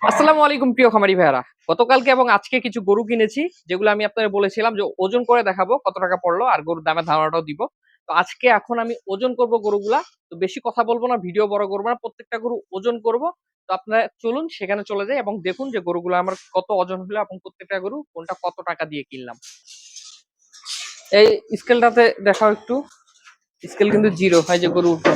আসসালামু আলাইকুম প্রিয় খামারি ভাইয়ারা। গতকালকে এবং আজকে কিছু গরু কিনেছি, যেগুলো আমি আপনাদের বলেছিলাম যে ওজন করে দেখাবো কত টাকা পড়লো আর গরুর দামের ধারণাটাও দিব। তো আজকে এখন আমি ওজন করব গরুগুলা। তো বেশি কথা বলবো না, ভিডিও বড় করবো না, প্রত্যেকটা গরু ওজন করব। তো আপনারা চলুন সেখানে চলে যাই এবং দেখুন যে গরুগুলো আমার কত ওজন হলো এবং প্রত্যেকটা গরু কোনটা কত টাকা দিয়ে কিনলাম। এই স্কেলটাতে দেখাও একটু। স্কেল কিন্তু জিরো হয় যে গরু উঠে।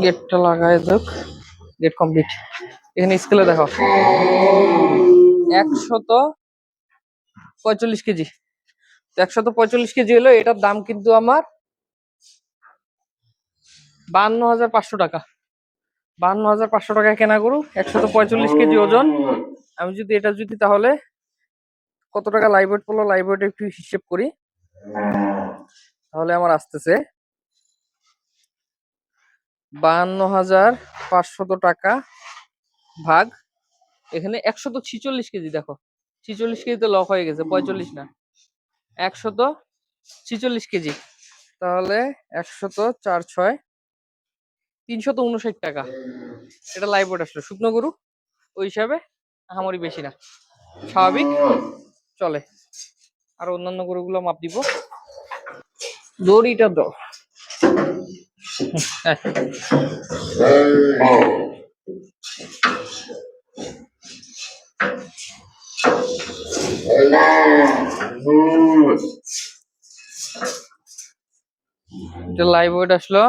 গেটটা লাগাই দেখ। Gate complete. এখানে স্কেলে দেখো 145 কেজি। 145 কেজি হলো, এটার দাম কিন্তু আমার 52,500 টাকা। 52,500 টাকায় কেনা গরু, 145 কেজি ওজন। আমি যদি এটা তাহলে কত টাকা লাইভ ওয়েট পড়লো, লাইভ ওয়েট একটু হিসেব করি, তাহলে আমার আসতেছে 52,500 টাকা ভাগ এখানে 146 কেজি। দেখো 46 কেজিতে লক হয়ে গেছে, 45 না, 146 কেজি। তাহলে 100 × 4 = 6, 359 টাকা। এটা লাইভ ওয়েট আসলো, শুকনো গরু ওই হিসাবে আহামরি বেশি না, স্বাভাবিক চলে। আর অন্যান্য গরুগুলো মাপ দিব। দড়িটা দাও। এটা লাইভ ওয়েট আসলো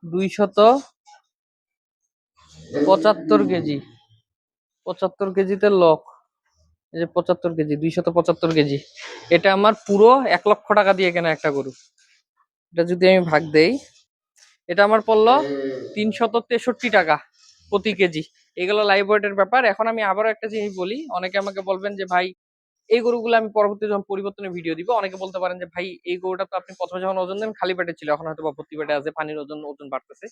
275 কেজি। 75 কেজিতে লক, এই যে 75 কেজি, 275 কেজি। এটা আমার পুরো 1 লক্ষ টাকা দিয়ে কেনা একটা গরু। এটা যদি আমি ভাগ দেই, এটা আমার পড়লো 363 টাকা প্রতি কেজি। এগুলো লাইভ ওয়েটের ব্যাপার। এখন আমি আবারও একটা জিনিস বলি, অনেকে আমাকে বলবেন যে ভাই এই গরুগুলো আমি পরবর্তী যখন পরিবর্তনের ভিডিও দিব, অনেকে বলতে পারেন যে ভাই এই গরুটা তো আপনি প্রথমে যখন ওজন দেন খালি পেটে ছিল, এখন হয়তো বা ভর্তি পেটে আছে, পানির ওজন ওজন বাড়তেছে।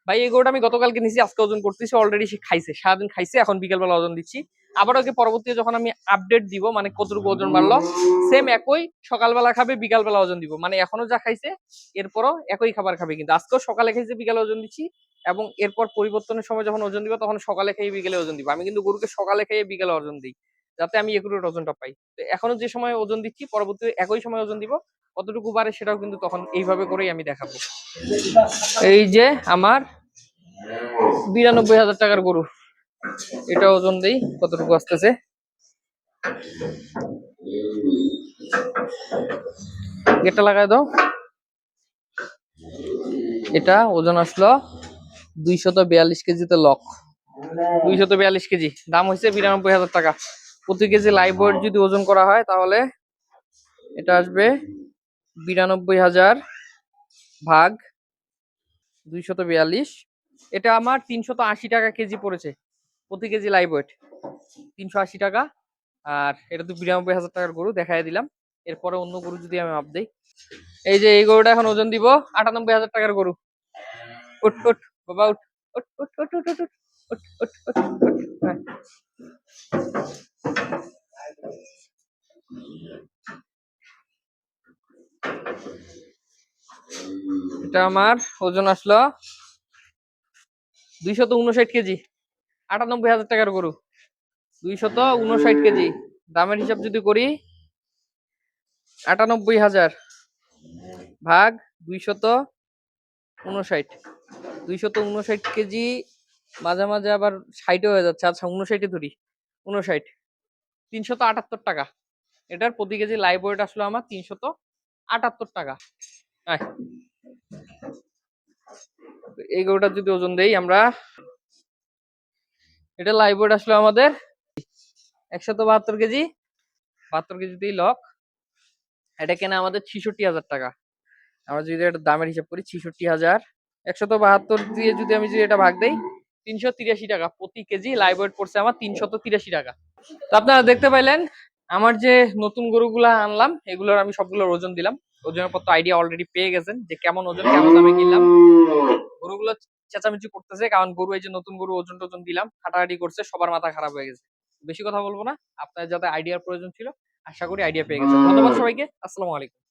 ভাই এই গরুটা আমি গতকালকে নিছি, আজকে ওজন করতেছি, অলরেডি সে খাইছে, সারাদিন খাইছে, এখন বিকেলবেলা ওজন দিচ্ছি। আবার ওকে পরবর্তীতে যখন আমি আপডেট দিব, মানে কতটুকু ওজন বাড়লো, সেম একই সকালবেলা খাবে, বিকালবেলা ওজন দিব, মানে এখনো যা খাইছে এরপরও একই খাবার খাবে, কিন্তু আজকেও সকালে খাইছে, বিকালে ওজন দিচ্ছি। এবং এরপর পরিবর্তনের সময় যখন ওজন দিব, তখন সকালে খেয়ে বিকেলে ওজন দিব। আমি কিন্তু গরুকে সকালে খেয়ে বিকেলে ওজন দিই, যাতে আমি একুরেট ওজনটা পাই। তো এখনো যে সময় ওজন দিচ্ছি, পরবর্তীতে একই সময় ওজন দিব, কতটুকু বাড়ে সেটাও কিন্তু তখন এইভাবে করেই আমি দেখাবো। এই যে আমার 92,000 টাকার গরু, এটা ওজন দেই কতটুকু আসতেছে। গেটটা লাগাই দাও। এটা ওজন আসলো 242 কেজিতে লক। 242 কেজি, দাম হয়েছে 92,000 টাকা প্রতি কেজি। লাইভ ওয়েট যদি ওজন করা হয় তাহলে এটা আসবে 92,000 ভাগ 242। এটা আমার 380 টাকা কেজি পড়েছে প্রতি কেজি লাইভ ওয়েট, 380 টাকা। আর এটা তো 92,000 টাকার গরু দেখাই দিলাম। এরপরে অন্য গরু যদি আমি মাপ দিই, এই যে এই গরুটা এখন ওজন দিব 98,000 টাকার গরু। উঠ উঠ বাবা উঠ, উঠ উঠ উঠ উঠ উঠ উঠ উঠ উঠ উঠ। হ্যাঁ, এটা আমার ওজন আসলো 259 কেজি, 98,000 টাকার গরু, 259 কেজি। দামের হিসাব যদি করি, 98,000 ভাগ 259, 259 কেজি। মাঝে মাঝে আবার 60 হয়ে যাচ্ছে, আচ্ছা 59 ধরি, 59, 378 টাকা। এটার প্রতি কেজি লাইভ ওয়েট আসলো আমার 378 টাকা। এই গরুটার যদি ওজন দেই আমরা, এটা লাইভ ওয়েট আসলো আমাদের 172 কেজি। 72 কেজিতেই লক। এটা কেনা আমাদের 66,000 টাকা। আমরা যদি এটা দামের হিসাব করি, 66,000 172 দিয়ে যদি আমি এটা ভাগ দেই, 383 টাকা প্রতি কেজি লাইভ ওয়েট পড়ছে আমার 383 টাকা। তো আপনারা দেখতে পাইলেন আমার যে নতুন গরুগুলা আনলাম, এগুলোর আমি সবগুলোর ওজন দিলাম। ওজনের পর তো আইডিয়া অলরেডি পেয়ে গেছেন যে কেমন ওজন, কেমন দামে কিনলাম। গরুগুলো চেঁচামেচি করতেছে, কারণ গরু এই যে নতুন গরু ওজন টোজন দিলাম, হাঁটাহাঁটি করছে, সবার মাথা খারাপ হয়ে গেছে। বেশি কথা বলবো না, আপনার যাতে আইডিয়ার প্রয়োজন ছিল, আশা করি আইডিয়া পেয়ে গেছেন। ধন্যবাদ সবাইকে, আসসালামু আলাইকুম।